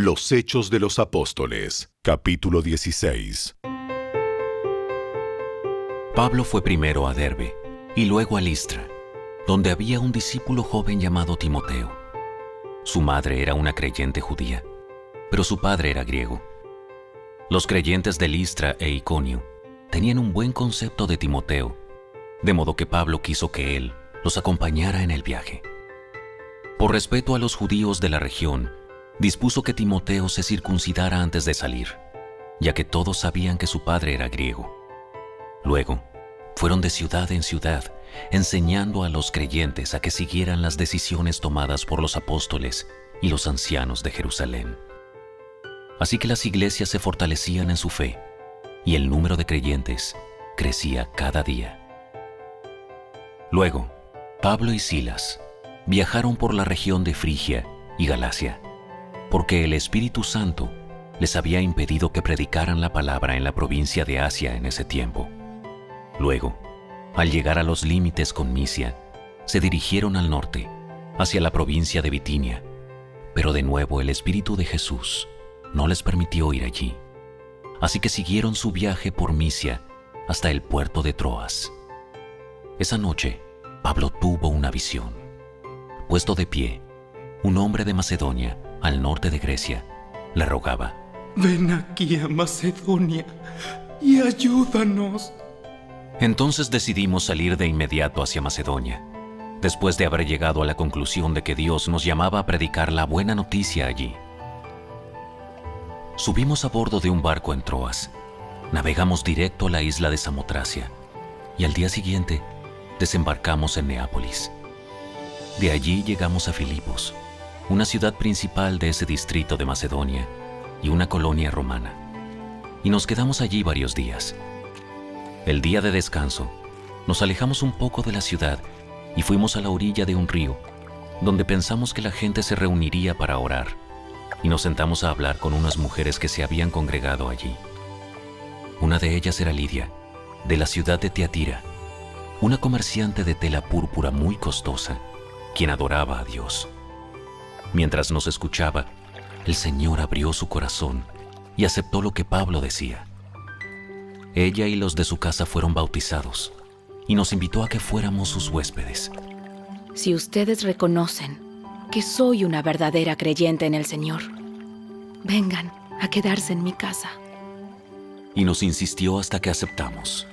Los Hechos de los Apóstoles, capítulo 16. Pablo fue primero a Derbe y luego a Listra, donde había un discípulo joven llamado Timoteo. Su madre era una creyente judía, pero su padre era griego. Los creyentes de Listra e Iconio tenían un buen concepto de Timoteo, de modo que Pablo quiso que él los acompañara en el viaje. Por respeto a los judíos de la región, dispuso que Timoteo se circuncidara antes de salir, ya que todos sabían que su padre era griego. Luego, fueron de ciudad en ciudad, enseñando a los creyentes a que siguieran las decisiones tomadas por los apóstoles y los ancianos de Jerusalén. Así que las iglesias se fortalecían en su fe, y el número de creyentes crecía cada día. Luego, Pablo y Silas viajaron por la región de Frigia y Galacia, porque el Espíritu Santo les había impedido que predicaran la palabra en la provincia de Asia en ese tiempo. Luego, al llegar a los límites con Misia, se dirigieron al norte, hacia la provincia de Bitinia, pero de nuevo el Espíritu de Jesús no les permitió ir allí. Así que siguieron su viaje por Misia hasta el puerto de Troas. Esa noche, Pablo tuvo una visión. Puesto de pie, un hombre de Macedonia, al norte de Grecia, le rogaba: «Ven aquí a Macedonia y ayúdanos». Entonces decidimos salir de inmediato hacia Macedonia, después de haber llegado a la conclusión de que Dios nos llamaba a predicar la buena noticia allí. Subimos a bordo de un barco en Troas, navegamos directo a la isla de Samotracia y al día siguiente desembarcamos en Neápolis. De allí llegamos a Filipos, una ciudad principal de ese distrito de Macedonia y una colonia romana, y nos quedamos allí varios días. El día de descanso, nos alejamos un poco de la ciudad y fuimos a la orilla de un río, donde pensamos que la gente se reuniría para orar, y nos sentamos a hablar con unas mujeres que se habían congregado allí. Una de ellas era Lidia, de la ciudad de Tiatira, una comerciante de tela púrpura muy costosa, quien adoraba a Dios. Mientras nos escuchaba, el Señor abrió su corazón y aceptó lo que Pablo decía. Ella y los de su casa fueron bautizados y nos invitó a que fuéramos sus huéspedes. Si ustedes reconocen que soy una verdadera creyente en el Señor, vengan a quedarse en mi casa. Y nos insistió hasta que aceptamos.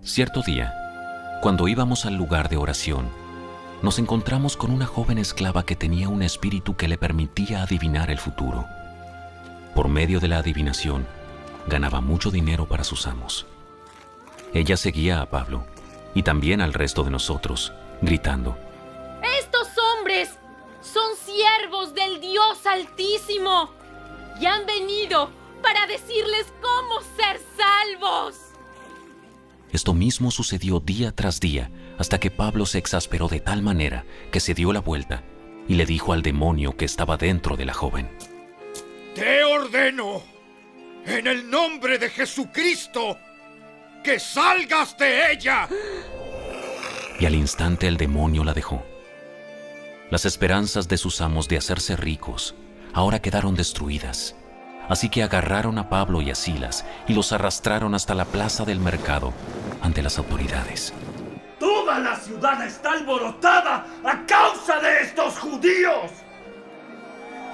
Cierto día, cuando íbamos al lugar de oración, nos encontramos con una joven esclava que tenía un espíritu que le permitía adivinar el futuro. Por medio de la adivinación, ganaba mucho dinero para sus amos. Ella seguía a Pablo y también al resto de nosotros, gritando: «Estos hombres son siervos del Dios Altísimo y han venido para decirles cómo ser salvos». Esto mismo sucedió día tras día hasta que Pablo se exasperó de tal manera que se dio la vuelta y le dijo al demonio que estaba dentro de la joven: «Te ordeno, en el nombre de Jesucristo, que salgas de ella». Y al instante el demonio la dejó. Las esperanzas de sus amos de hacerse ricos ahora quedaron destruidas. Así que agarraron a Pablo y a Silas y los arrastraron hasta la plaza del mercado ante las autoridades. ¡Toda la ciudad está alborotada a causa de estos judíos!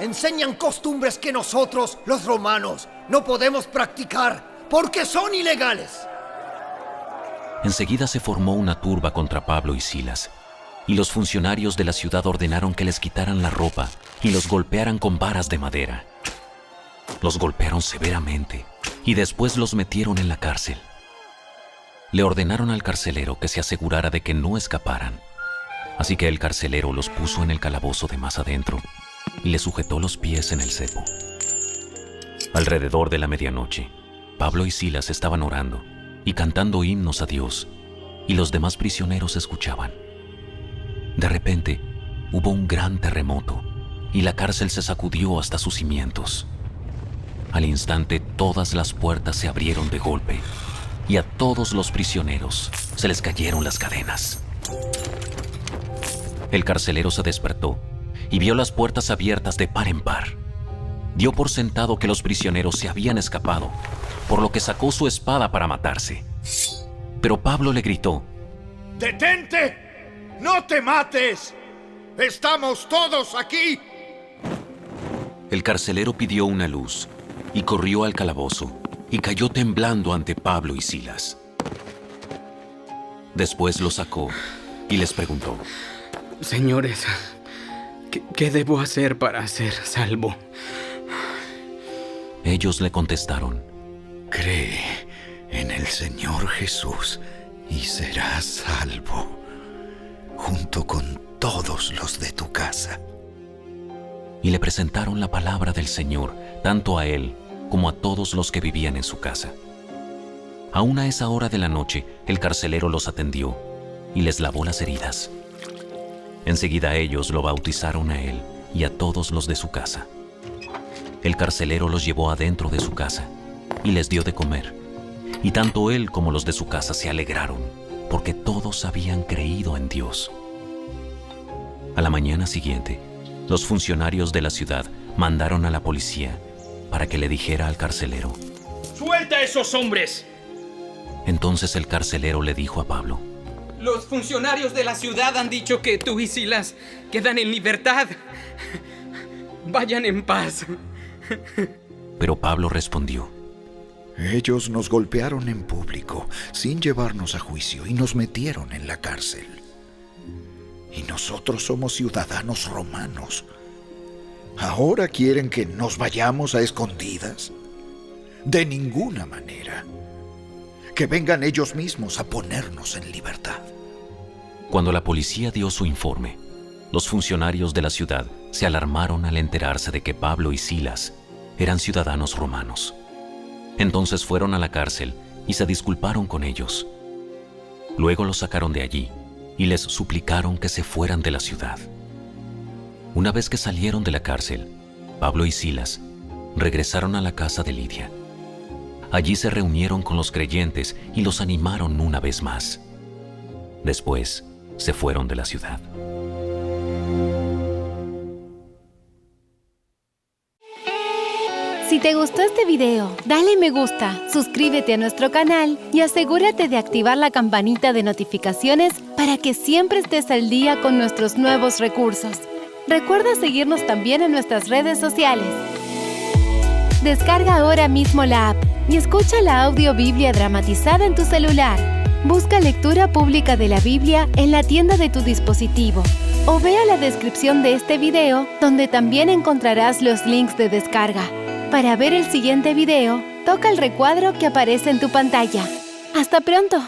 Enseñan costumbres que nosotros, los romanos, no podemos practicar porque son ilegales. Enseguida se formó una turba contra Pablo y Silas, y los funcionarios de la ciudad ordenaron que les quitaran la ropa y los golpearan con varas de madera. Los golpearon severamente y después los metieron en la cárcel. Le ordenaron al carcelero que se asegurara de que no escaparan. Así que el carcelero los puso en el calabozo de más adentro y les sujetó los pies en el cepo. Alrededor de la medianoche, Pablo y Silas estaban orando y cantando himnos a Dios, y los demás prisioneros escuchaban. De repente, hubo un gran terremoto y la cárcel se sacudió hasta sus cimientos. Al instante, todas las puertas se abrieron de golpe y a todos los prisioneros se les cayeron las cadenas. El carcelero se despertó y vio las puertas abiertas de par en par. Dio por sentado que los prisioneros se habían escapado, por lo que sacó su espada para matarse. Pero Pablo le gritó: ¡Detente! ¡No te mates! ¡Estamos todos aquí! El carcelero pidió una luz y corrió al calabozo y cayó temblando ante Pablo y Silas. Después los sacó y les preguntó: Señores, ¿qué debo hacer para ser salvo? Ellos le contestaron: Cree en el Señor Jesús y serás salvo, junto con todos los de tu casa. Y le presentaron la palabra del Señor, tanto a él como a todos los que vivían en su casa. Aún a esa hora de la noche, el carcelero los atendió y les lavó las heridas. Enseguida ellos lo bautizaron a él y a todos los de su casa. El carcelero los llevó adentro de su casa y les dio de comer. Y tanto él como los de su casa se alegraron, porque todos habían creído en Dios. A la mañana siguiente, los funcionarios de la ciudad mandaron a la policía para que le dijera al carcelero: ¡Suelta a esos hombres! Entonces el carcelero le dijo a Pablo: Los funcionarios de la ciudad han dicho que tú y Silas quedan en libertad. Vayan en paz. Pero Pablo respondió: Ellos nos golpearon en público, sin llevarnos a juicio, y nos metieron en la cárcel. Y nosotros somos ciudadanos romanos. ¿Ahora quieren que nos vayamos a escondidas? De ninguna manera. Que vengan ellos mismos a ponernos en libertad. Cuando la policía dio su informe, los funcionarios de la ciudad se alarmaron al enterarse de que Pablo y Silas eran ciudadanos romanos. Entonces fueron a la cárcel y se disculparon con ellos. Luego los sacaron de allí y les suplicaron que se fueran de la ciudad. Una vez que salieron de la cárcel, Pablo y Silas regresaron a la casa de Lidia. Allí se reunieron con los creyentes y los animaron una vez más. Después se fueron de la ciudad. Si te gustó este video, dale me gusta, suscríbete a nuestro canal y asegúrate de activar la campanita de notificaciones para que siempre estés al día con nuestros nuevos recursos. Recuerda seguirnos también en nuestras redes sociales. Descarga ahora mismo la app y escucha la audiobiblia dramatizada en tu celular. Busca lectura pública de la Biblia en la tienda de tu dispositivo o ve a la descripción de este video donde también encontrarás los links de descarga. Para ver el siguiente video, toca el recuadro que aparece en tu pantalla. ¡Hasta pronto!